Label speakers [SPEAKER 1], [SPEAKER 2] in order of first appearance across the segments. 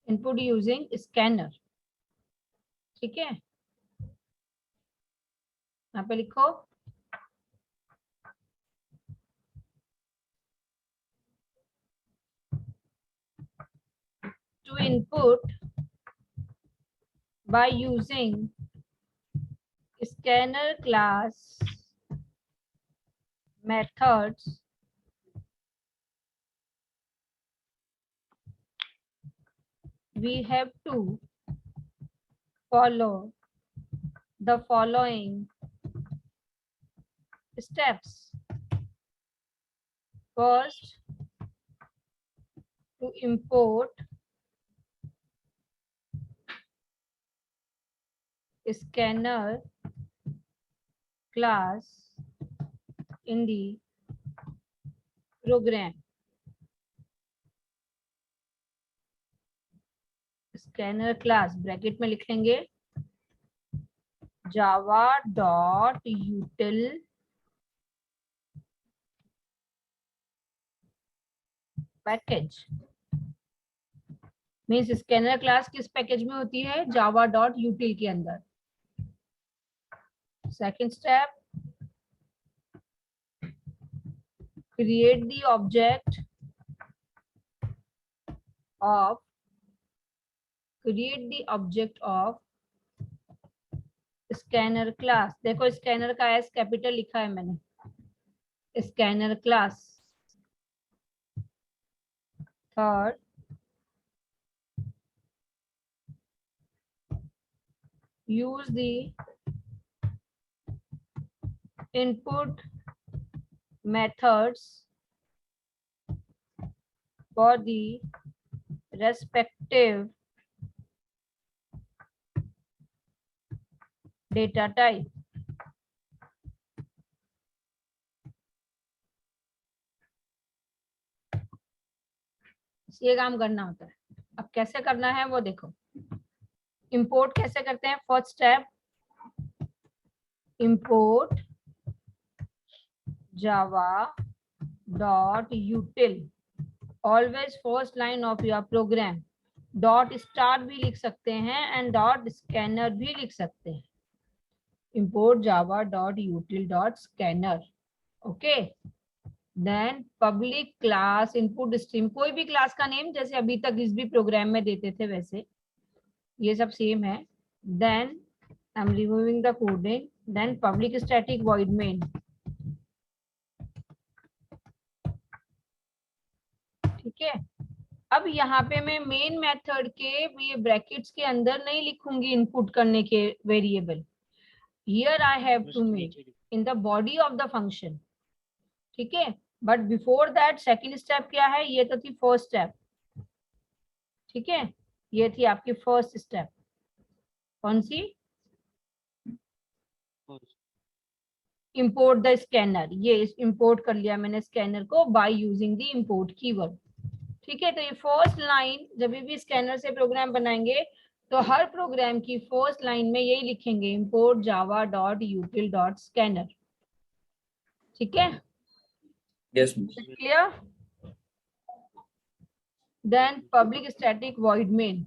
[SPEAKER 1] Input using scanner. ठीक है, यहाँ पे लिखो to input by using scanner class methods we have to follow the following steps. First, to import scanner class in the program. Scanner class bracket में लिख लेंगे java.util package. Means scanner class किस package में होती है? java.util के अंदर। Second step, create the object of scanner class. देखो स्कैनर का एस कैपिटल लिखा है मैंने, scanner class. Third, use the input methods for the respective data type। ये काम करना होता है। अब कैसे करना है वो देखो। इंपोर्ट कैसे करते हैं? First step, import java.util, always first line of your program. Dot star भी लिख सकते हैं एंड डॉट स्कैनर भी लिख सकते हैं। Import java.util.scanner। Okay, then public class input stream, कोई भी क्लास का नेम जैसे अभी तक इस भी प्रोग्राम में देते थे वैसे ये सब सेम है। Then I am removing the coding. Then public static void main. ठीक है, अब यहाँ पे मैं मेन मेथड के ये ब्रैकेट्स के अंदर नहीं लिखूंगी इनपुट करने के variable. Here I have to make in the body of the function. ठीक है, but before that second step क्या है? ये तो थी फर्स्ट स्टेप। ठीक है, ये थी आपकी फर्स्ट स्टेप। कौन सी? Import the scanner. ये इंपोर्ट कर लिया मैंने स्कैनर को by using the import keyword. ठीक है, तो ये फर्स्ट लाइन जब भी स्कैनर से प्रोग्राम बनाएंगे तो हर प्रोग्राम की फर्स्ट लाइन में यही लिखेंगे, इंपोर्ट java.util.scanner। ठीक है,
[SPEAKER 2] yes
[SPEAKER 1] clear? Then public static void main.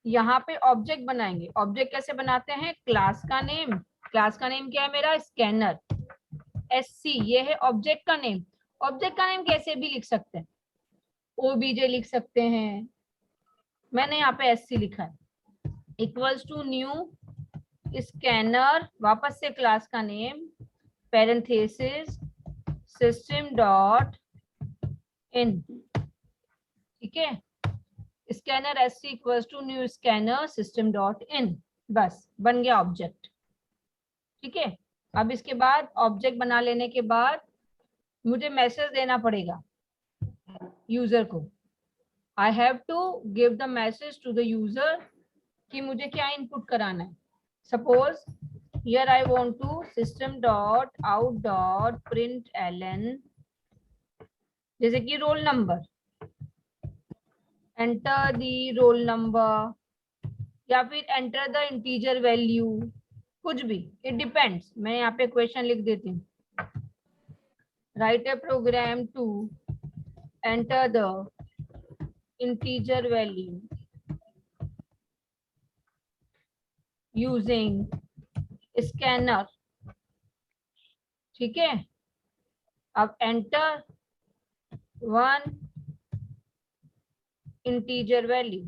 [SPEAKER 1] यहाँ पे ऑब्जेक्ट बनाएंगे। ऑब्जेक्ट कैसे बनाते हैं? क्लास का नेम, क्लास का नेम क्या है मेरा? स्कैनर, SC, ये है ऑब्जेक्ट का नेम। ऑब्जेक्ट का नेम कैसे भी लिख सकते हैं, OBJ लिख सकते हैं, मैंने यहाँ पे SC लिखा है। इक्वल्स टू न्यू स्कैनर, वापस से क्लास का name, parenthesis system dot in. ठीक है, scanner SC equals to new scanner system dot in. बस बन गया ऑब्जेक्ट। ठीक है, अब इसके बाद ऑब्जेक्ट बना लेने के बाद मुझे मैसेज देना पड़ेगा यूजर को। I have to give the message to the user कि मुझे क्या इनपुट कराना है। Suppose here I want to system.out.println, जैसे कि roll number, enter the roll number या फिर एंटर द इंटीजर वैल्यू, कुछ भी, इट डिपेंड्स। मैं यहाँ पे क्वेश्चन लिख देती हूँ, write a program to enter the integer value using scanner, ठीक है। अब एंटर वन इंटीजर वैल्यू,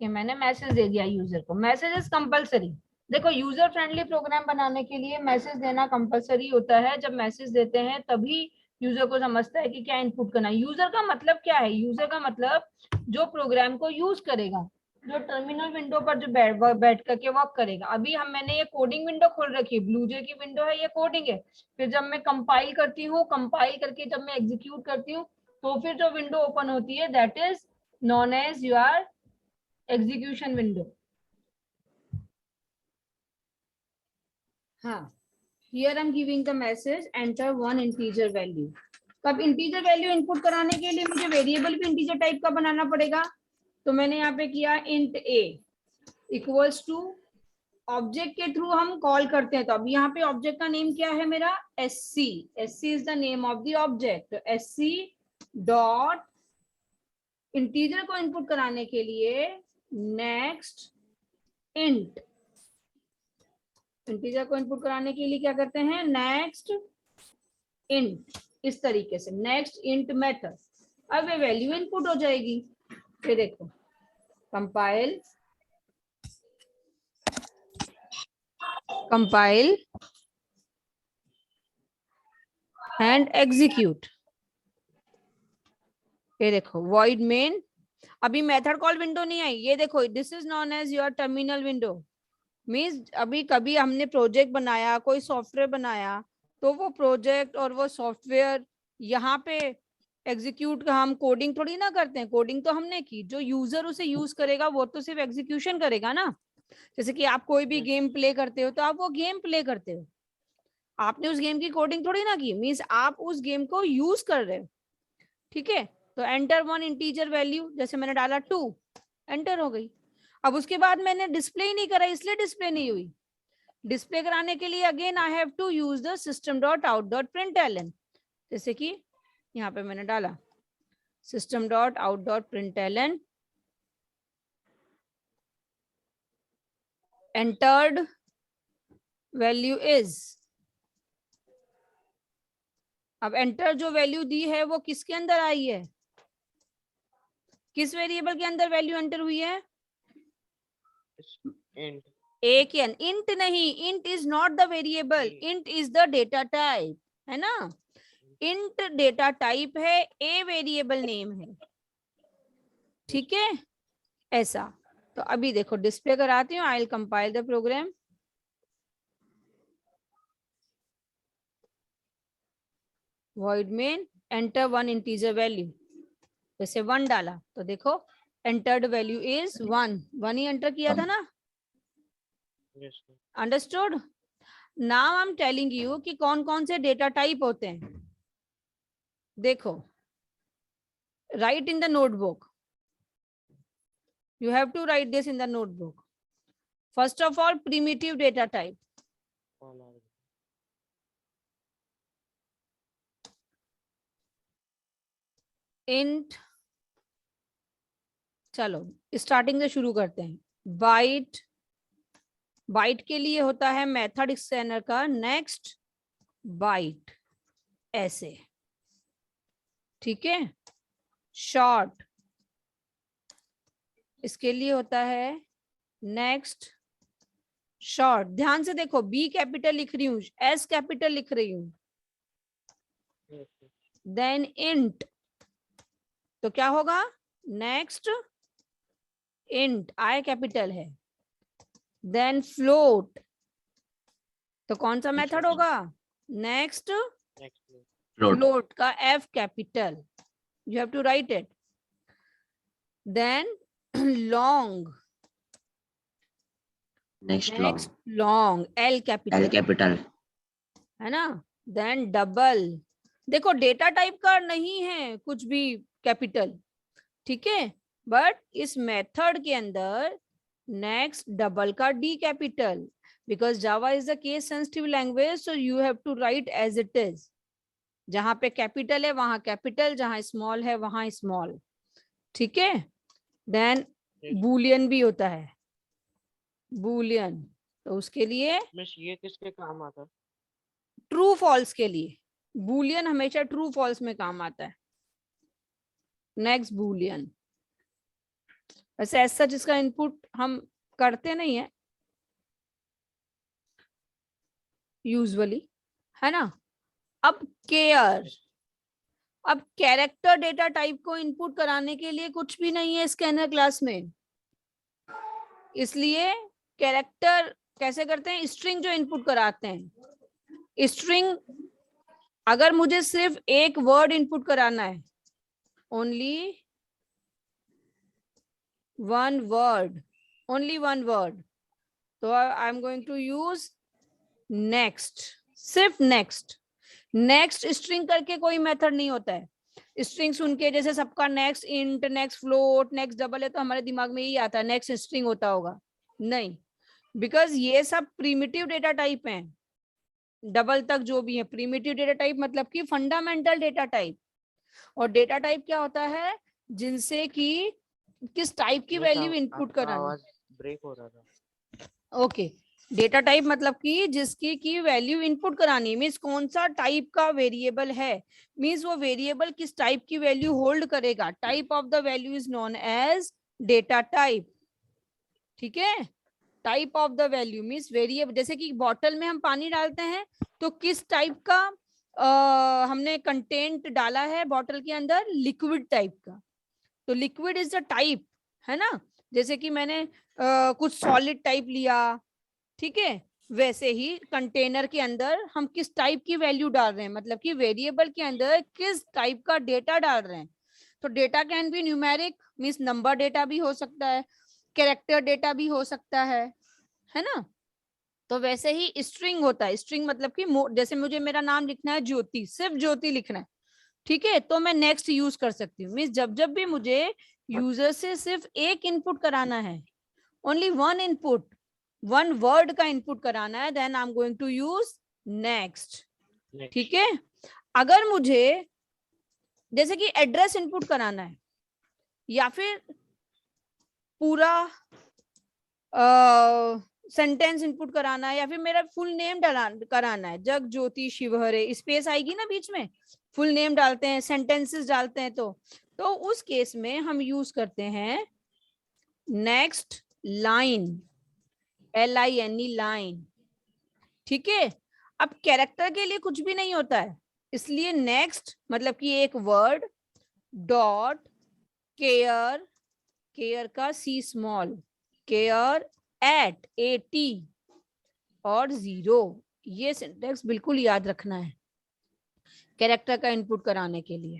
[SPEAKER 1] ये मैंने मैसेज दे दिया यूजर को। Message is compulsory. देखो यूजर फ्रेंडली प्रोग्राम बनाने के लिए मैसेज देना कंपलसरी होता है। जब मैसेज देते हैं तभी यूजर को समझता है कि क्या इनपुट करना है। यूजर का मतलब क्या है? यूजर का मतलब जो प्रोग्राम को यूज करेगा, जो टर्मिनल विंडो पर जो बैठ करके वर्क करेगा। अभी मैंने ये कोडिंग विंडो खोल रखी है, ब्लूजे की विंडो है, ये कोडिंग है। फिर जब मैं कंपाइल करती हूँ, कंपाइल करके जब मैं एग्जीक्यूट करती हूँ, तो फिर जो विंडो ओपन होती है that is known as your execution window. हाँ, here I'm giving the message enter one integer value। अब इंटीजर वैल्यू इनपुट कराने के लिए मुझे वेरिएबल भी इंटीजर टाइप का बनाना पड़ेगा। तो मैंने यहाँ पे किया int a equals to, object के थ्रू हम कॉल करते हैं। तो अब यहाँ पे ऑब्जेक्ट का नेम क्या है मेरा? sc। sc is the name of the object. sc dot integer को इनपुट कराने के लिए नेक्स्ट इंट, इंटीजर को इनपुट कराने के लिए क्या करते हैं? नेक्स्ट इंट, इस तरीके से नेक्स्ट इंट मेथड। अब ये वैल्यू इनपुट हो जाएगी। फिर देखो कंपाइल, कंपाइल एंड एग्जीक्यूट। ये देखो वॉइड मेन, अभी मेथड कॉल विंडो नहीं आई। ये देखो this is known as your terminal window. Means अभी कभी हमने प्रोजेक्ट बनाया, कोई सॉफ्टवेयर बनाया, तो वो प्रोजेक्ट और वो सॉफ्टवेयर यहाँ पे एग्जीक्यूट का हम कोडिंग थोड़ी ना करते हैं। कोडिंग तो हमने की, जो यूजर उसे यूज करेगा वो तो सिर्फ एग्जीक्यूशन करेगा ना। जैसे कि आप कोई भी गेम प्ले करते हो तो आप वो गेम प्ले करते हो, आपने उस गेम की कोडिंग थोड़ी ना की। मीन्स आप उस गेम को यूज कर रहे हो, ठीक है। तो एंटर वन इंटीजर वैल्यू, जैसे मैंने डाला 2, एंटर हो गई। अब उसके बाद मैंने डिस्प्ले ही नहीं करा, इसलिए डिस्प्ले नहीं हुई। डिस्प्ले कराने के लिए again I have to use the system dot out dot println. जैसे कि यहाँ पे मैंने डाला system dot out dot println, entered value is. अब एंटर जो वैल्यू दी है वो किसके अंदर आई है? किस वेरिएबल के अंदर वैल्यू एंटर हुई है?
[SPEAKER 2] int।
[SPEAKER 1] ए के एन, इंट नहीं, int is not the variable, int is the data type, है ना। इंट डेटा टाइप है, ए वेरिएबल नेम है, ठीक है। ऐसा। तो अभी देखो डिस्प्ले कराती हूँ। I will compile the program. void main enter one integer value, जैसे 1 डाला तो देखो entered value is 1, 1 he enter किया था ना।
[SPEAKER 2] yes,
[SPEAKER 1] understood. Now I am telling you कि कौन कौन से डेटा टाइप होते हैं। देखो right in the notebook, you have to write this in the notebook. First of all, primitive data type, int, चलो स्टार्टिंग से शुरू करते हैं। बाइट, बाइट के लिए होता है मेथड स्कैनर का नेक्स्ट बाइट, ऐसे, ठीक है। शॉर्ट, इसके लिए होता है नेक्स्ट शॉर्ट। ध्यान से देखो, बी कैपिटल लिख रही हूँ, एस कैपिटल लिख रही हूँ। देन इंट, तो क्या होगा? नेक्स्ट इंट, आई कैपिटल है। देन फ्लोट, तो कौन सा मेथड होगा? नेक्स्ट फ्लोट का F capital, you have to write it. Then long,
[SPEAKER 3] next
[SPEAKER 1] long L capital, है ना। देन डबल, देखो डेटा टाइप का नहीं है कुछ भी कैपिटल, ठीक है, बट इस मेथड के अंदर नेक्स्ट डबल का D capital, because Java is the case sensitive language, so you have to write as it is, जहां पे कैपिटल है वहां कैपिटल, जहां स्मॉल है वहां स्मॉल, ठीक है। देन बूलियन भी होता है, बूलियन, तो उसके लिए
[SPEAKER 2] मिस ये किसके काम आता है?
[SPEAKER 1] ट्रू फॉल्स के लिए, बूलियन हमेशा ट्रू फॉल्स में काम आता है। नेक्स्ट बूलियन, वैसे ऐसा जिसका इनपुट हम करते नहीं है यूजुअली, है ना। अब केयर, अब कैरेक्टर डेटा टाइप को इनपुट कराने के लिए कुछ भी नहीं है स्कैनर क्लास में, इसलिए कैरेक्टर कैसे करते हैं, स्ट्रिंग जो इनपुट कराते हैं, स्ट्रिंग अगर मुझे सिर्फ एक वर्ड इनपुट कराना है, only one word, only one word, तो I am going to use next, सिर्फ नेक्स्ट। नेक्स्ट स्ट्रिंग करके कोई मेथड नहीं होता है। स्ट्रिंग सुन के जैसे सबका next int, next float, next double है, तो हमारे दिमाग में यही आता है नेक्स्ट स्ट्रिंग होता होगा, नहीं, बिकॉज ये सब प्रीमिटिव डेटा टाइप हैं, डबल तक जो भी है प्रीमिटिव डेटा टाइप, मतलब कि फंडामेंटल डेटा टाइप। और डेटा टाइप क्या होता है, जिनसे कि किस टाइप की वैल्यू इनपुट करानी,
[SPEAKER 2] आवाज ब्रेक हो रहा था।
[SPEAKER 1] ओके। डेटा टाइप मतलब कि जिसकी की वैल्यू इनपुट करानी, मीन्स कौन सा टाइप का वेरिएबल है, मीन्स वो वेरिएबल किस टाइप की वैल्यू होल्ड करेगा, type of the value is known as data type, ठीक है। Type of the value means variable, जैसे कि बॉटल में हम पानी डालते हैं तो किस टाइप का हमने कंटेंट डाला है बॉटल के अंदर, लिक्विड टाइप का, तो लिक्विड इज द टाइप, है ना। जैसे कि मैंने कुछ सॉलिड टाइप लिया, ठीक है, वैसे ही कंटेनर के अंदर हम किस टाइप की वैल्यू डाल रहे हैं, मतलब कि वेरिएबल के अंदर किस टाइप का डेटा डाल रहे हैं। तो data can be numeric means number data भी हो सकता है, कैरेक्टर डेटा भी हो सकता है ना। तो वैसे ही स्ट्रिंग होता है, स्ट्रिंग मतलब कि जैसे मुझे मेरा नाम लिखना है ज्योति, सिर्फ ज्योति लिखना है, ठीक है, तो मैं नेक्स्ट यूज कर सकती हूँ, मीन्स जब जब भी मुझे यूजर से सिर्फ एक इनपुट कराना है, only one input, one word का इनपुट कराना है, then I am going to use next, ठीक है। अगर मुझे जैसे कि एड्रेस इनपुट कराना है या फिर पूरा सेंटेंस इनपुट कराना है या फिर मेरा फुल नेम कराना है, जग ज्योति शिवहरे, स्पेस आएगी ना बीच में, फुल नेम डालते हैं, सेंटेंसेस डालते हैं, तो उस केस में हम यूज करते हैं नेक्स्ट लाइन, LINE लाइन, ठीक है। अब कैरेक्टर के लिए कुछ भी नहीं होता है, इसलिए नेक्स्ट मतलब कि एक वर्ड डॉट केयर, केयर का C small, care at AT और 0, ये सिंटेक्स बिल्कुल याद रखना है कैरेक्टर का इनपुट कराने के लिए,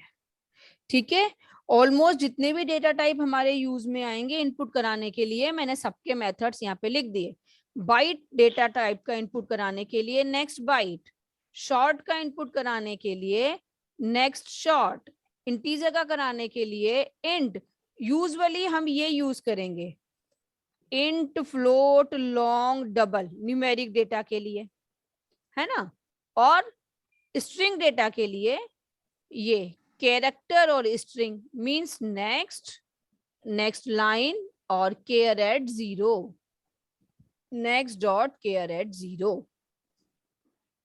[SPEAKER 1] ठीक है। ऑलमोस्ट जितने भी डेटा टाइप हमारे यूज में आएंगे इनपुट कराने के लिए, मैंने सबके मेथड्स यहाँ पे लिख दिए। बाइट डेटा टाइप का इनपुट कराने के लिए नेक्स्ट बाइट, शॉर्ट का इनपुट कराने के लिए नेक्स्ट शॉर्ट, इंटीजर का कराने के लिए इंट, यूजुअली हम ये यूज करेंगे int, float, long, double numeric data के लिए, है ना। और स्ट्रिंग डेटा के लिए ये कैरेक्टर और string means next, next line और char at 0, next dot char at 0,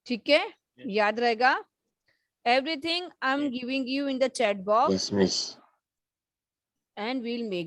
[SPEAKER 1] ठीक है, याद रहेगा। Everything I am giving you in the chat box
[SPEAKER 3] Yes, miss.
[SPEAKER 1] And we'll make